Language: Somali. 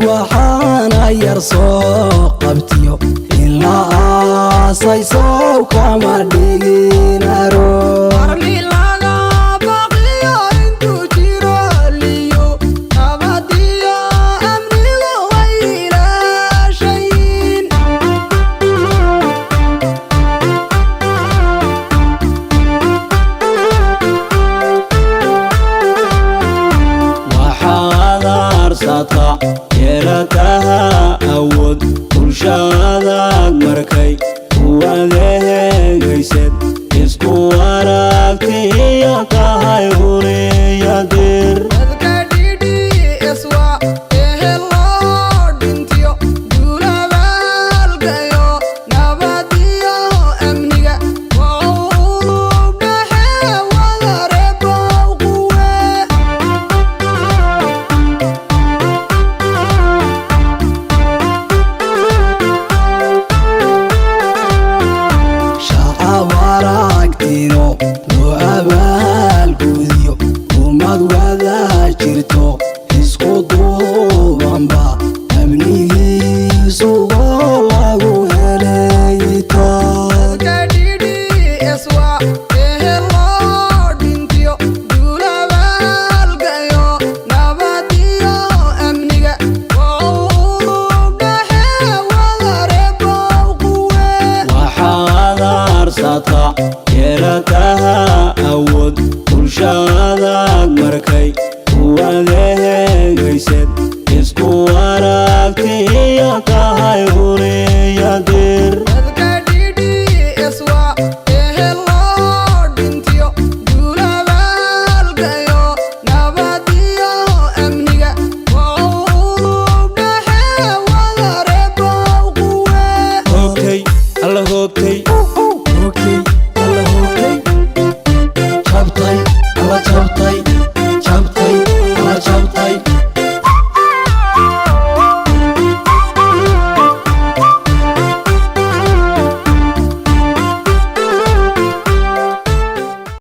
waxaana yar soo qabtiyo ilaa sayso kama dhigin aroor يلتها أود كل شادك مركي وله جيسد اسكو ورقتي يا كهيوري يا دير كديدي اسوا اهلا دنتيو دولا بالغيو نباديو امنيغا وعولو بحي وغربو قوة waragtiro loo abaalgudiyo umad wada jirto isku duubanba amnigiisu lagu helayto kadidi iswa ehelo dhintiyo duulabalgayo nabadiyo amniga waculu dhaxe wadarebo quwe waxaad arsata يلتها أود كل شادك